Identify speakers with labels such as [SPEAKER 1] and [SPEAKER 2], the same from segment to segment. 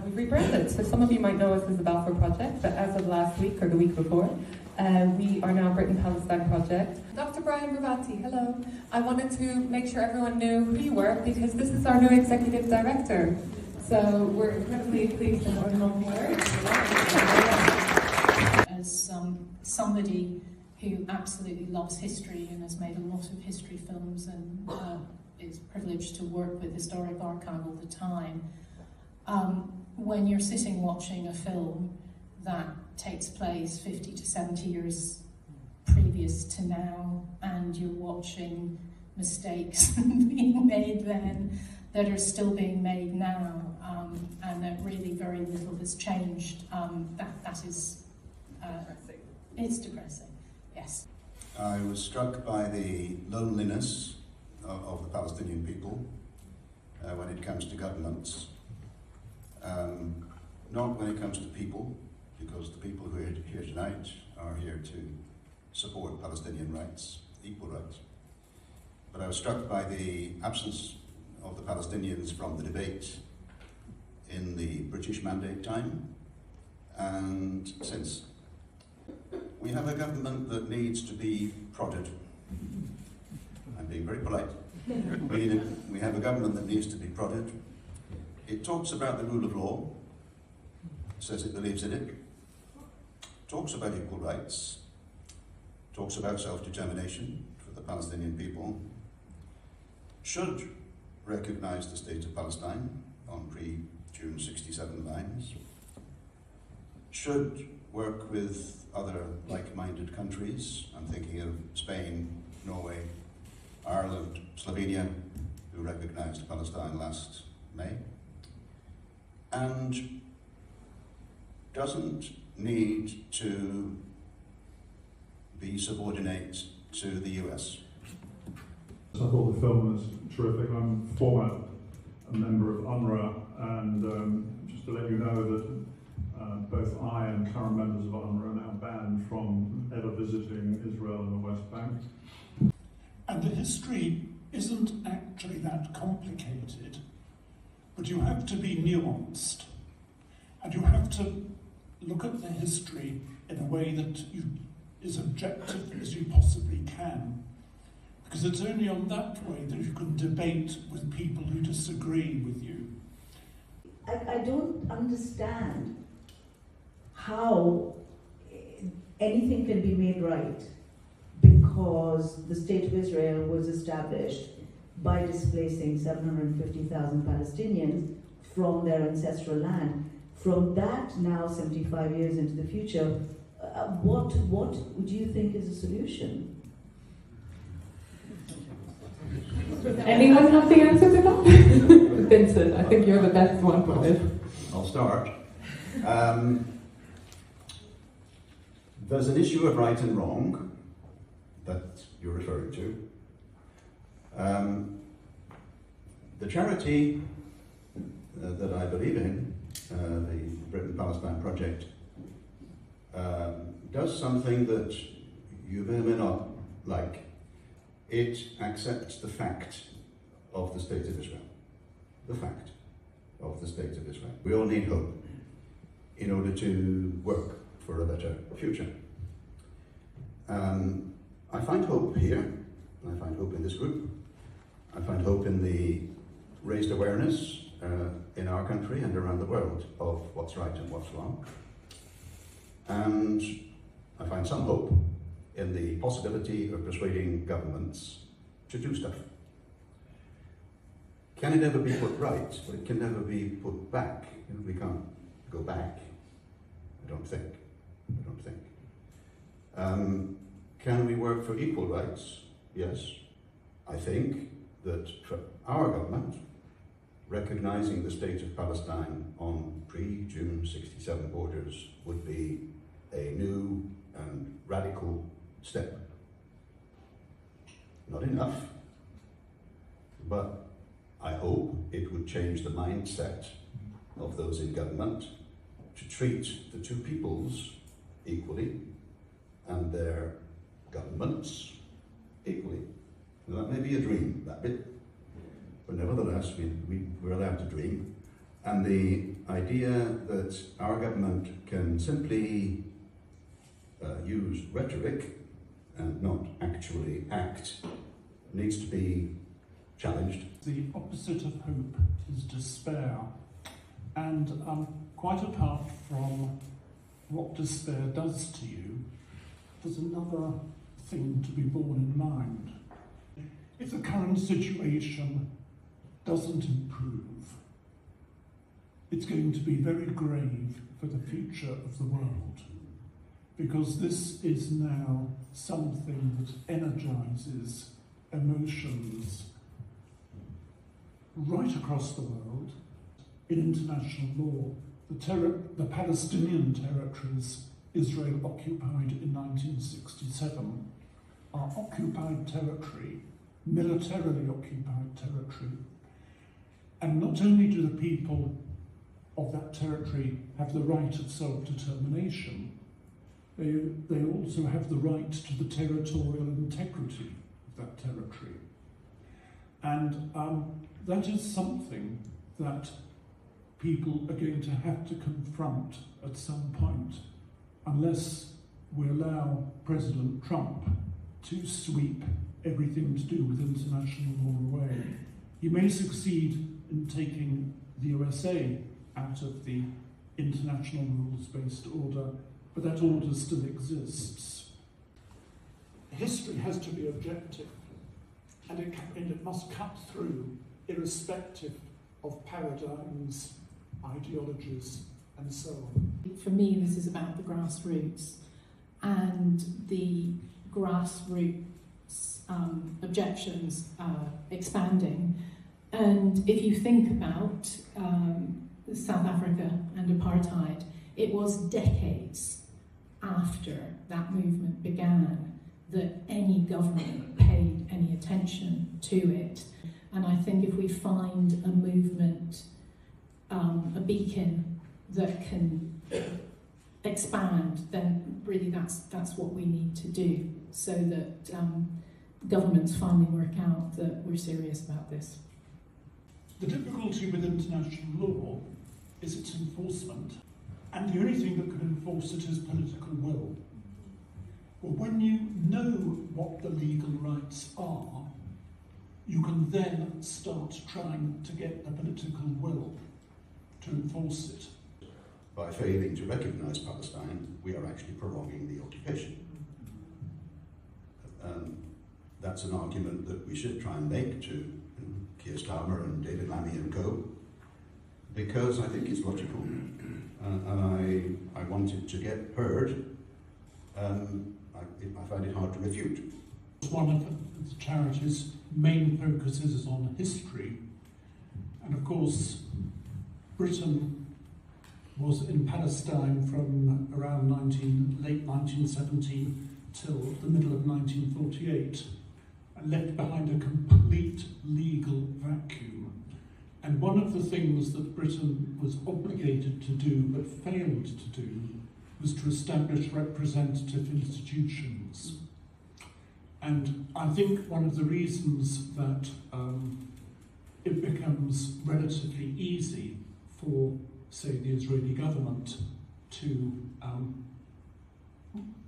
[SPEAKER 1] we've rebranded. So some of you might know us as the Balfour Project, but as of last week or the week before, we are now Britain Palestine Project. Dr. Brian Bravati, hello. I wanted to make sure everyone knew who you were because this is our new executive director. So we're incredibly pleased to have him on board.
[SPEAKER 2] As somebody who absolutely loves history and has made a lot of history films and is privileged to work with Historic Archive all the time, when you're sitting watching a film that takes place 50 to 70 years previous to now, and you're watching mistakes being made then that are still being made now, and that really very little has changed, that is it's depressing, yes.
[SPEAKER 3] I was struck by the loneliness of the Palestinian people when it comes to governments, not when it comes to people, because the people who are here tonight are here to support Palestinian rights, equal rights. But I was struck by the absence of the Palestinians from the debate in the British Mandate time and since. We have a government that needs to be prodded. I'm being very polite. We have a government that needs to be prodded. It talks about the rule of law, says it believes in it, talks about equal rights, talks about self-determination for the Palestinian people, should recognise the state of Palestine on pre-June 67 lines, should work with other like-minded countries. I'm thinking of Spain, Norway, Ireland, Slovenia, who recognised Palestine last May, and doesn't need to be subordinate to the US.
[SPEAKER 4] I thought the film was terrific. I'm a member of UNRWA, and just to let you know that both I and current members of UNRWA are now banned from ever visiting Israel and the West Bank.
[SPEAKER 5] And the history isn't actually that complicated, but you have to be nuanced, and you have to look at the history in a way that is objective as you possibly can, because it's only on that way that you can debate with people who disagree with you.
[SPEAKER 6] I don't understand how anything can be made right because the State of Israel was established by displacing 750,000 Palestinians from their ancestral land. From that, now 75 years into the future, what do you think is a solution?
[SPEAKER 1] Anyone have the answer to that? Vincent, I think you're the best one for this.
[SPEAKER 3] I'll start. There's an issue of right and wrong that you're referring to. The charity that I believe in, the Britain Palestine Project, does something that you may or may not like. It accepts the fact of the state of Israel. The fact of the state of Israel. We all need hope in order to work for a better future. I find hope here, I find hope in this group, I find hope in the raised awareness in our country and around the world of what's right and what's wrong. And I find some hope in the possibility of persuading governments to do stuff. Can it ever be put right? Well, it can never be put back. We can't go back, I don't think. Can we work for equal rights? Yes. I think that for our government, recognising the state of Palestine on pre-June 67 borders would be a new and radical step. Not enough, but I hope it would change the mindset of those in government to treat the two peoples equally and their governments equally. Now, that may be a dream, that bit, but nevertheless, we're allowed to dream. And the idea that our government can simply use rhetoric and not actually act needs to be challenged.
[SPEAKER 5] The opposite of hope is despair. And quite apart from what despair does to you, there's another thing to be borne in mind. If the current situation doesn't improve, it's going to be very grave for the future of the world, because this is now something that energizes emotions right across the world. In international law, the Palestinian territories Israel occupied in 1967 are occupied territory, militarily occupied territory. And not only do the people of that territory have the right of self-determination, they also have the right to the territorial integrity of that territory. And that is something that people are going to have to confront at some point, unless we allow President Trump to sweep everything to do with international law away. He may succeed in taking the USA out of the international rules-based order, but that order still exists. History has to be objective, and it must cut through, irrespective of paradigms, ideologies, and so on.
[SPEAKER 2] For me, this is about the grassroots, and the grassroots objections expanding. And if you think about South Africa and apartheid, it was decades after that movement began that any government paid any attention to it. And I think if we find a movement, a beacon that can expand, then really that's what we need to do, so that governments finally work out that we're serious about this.
[SPEAKER 5] The difficulty with international law is its enforcement, and the only thing that can enforce it is political will. Well, when you know what the legal rights are, you can then start trying to get the political will to enforce it.
[SPEAKER 3] By failing to recognise Palestine, we are actually prolonging the occupation. That's an argument that we should try and make to Keir Starmer and David Lammy and co, because I think it's logical, and I want it to get heard. I find it hard to refute.
[SPEAKER 5] One of the charity's main focuses is on history, and of course Britain was in Palestine from around late 1917 till the middle of 1948, and left behind a complete legal vacuum. And one of the things that Britain was obligated to do but failed to do was to establish representative institutions. And I think one of the reasons that it becomes relatively easy for, say, the Israeli government to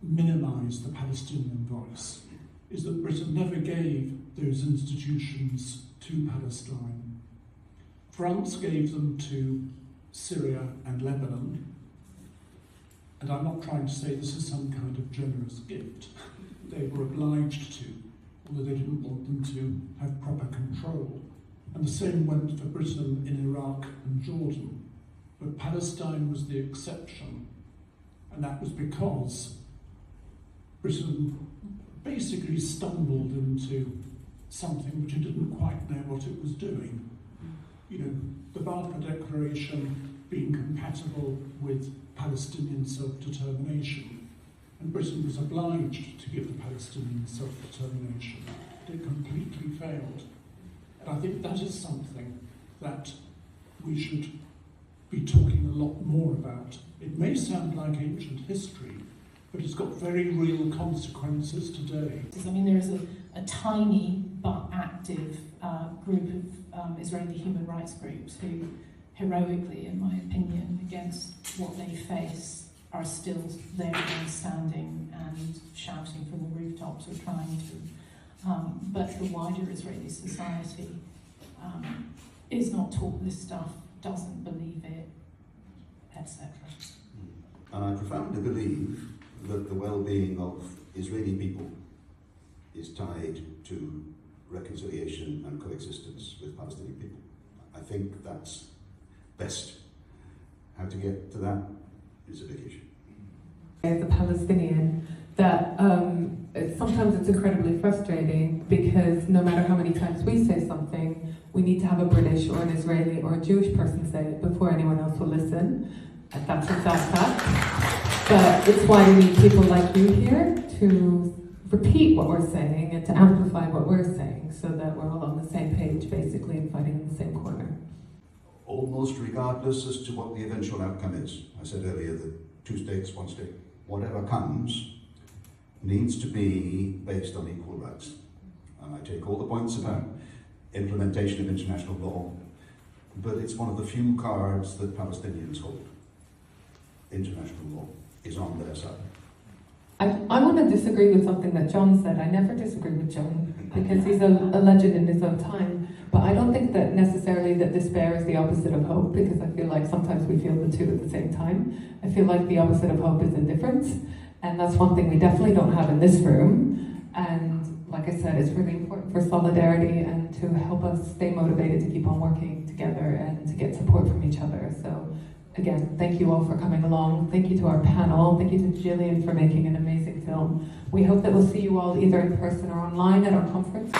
[SPEAKER 5] minimise the Palestinian voice is that Britain never gave those institutions to Palestine. France gave them to Syria and Lebanon, and I'm not trying to say this is some kind of generous gift. They were obliged to, although they didn't want them to have proper control. And the same went for Britain in Iraq and Jordan. But Palestine was the exception, and that was because Britain basically stumbled into something which it didn't quite know what it was doing. You know, the Balfour Declaration being compatible with Palestinian self-determination, and Britain was obliged to give the Palestinian self-determination. It completely failed. And I think that is something that we should be talking a lot more about. It may sound like ancient history, but it's got very real consequences today.
[SPEAKER 2] I mean, there is a tiny but active group of Israeli human rights groups heroically, in my opinion, against what they face, are still there and standing and shouting from the rooftops, or trying to. But the wider Israeli society is not taught this stuff, doesn't believe it, etc.
[SPEAKER 3] And I profoundly believe that the well-being of Israeli people is tied to reconciliation and coexistence with Palestinian people. I think that's best. How to get to that is a big issue.
[SPEAKER 1] As a Palestinian, that sometimes it's incredibly frustrating because no matter how many times we say something, we need to have a British or an Israeli or a Jewish person say it before anyone else will listen. And that's a sad fact. But it's why we need people like you here to repeat what we're saying and to amplify what we're saying so that we're all on the same page, basically, and fighting in the same corner.
[SPEAKER 3] Almost regardless as to what the eventual outcome is. I said earlier that 2 states, 1 state, whatever comes, needs to be based on equal rights. And I take all the points about implementation of international law, but it's one of the few cards that Palestinians hold. International law is on their side.
[SPEAKER 1] I want to disagree with something that John said. I never disagree with John because he's a legend in his own time. But I don't think that necessarily that despair is the opposite of hope, because I feel like sometimes we feel the two at the same time. I feel like the opposite of hope is indifference. And that's one thing we definitely don't have in this room. And like I said, it's really important for solidarity and to help us stay motivated to keep on working together and to get support from each other. So again, thank you all for coming along. Thank you to our panel. Thank you to Gillian for making an amazing film. We hope that we'll see you all either in person or online at our conference.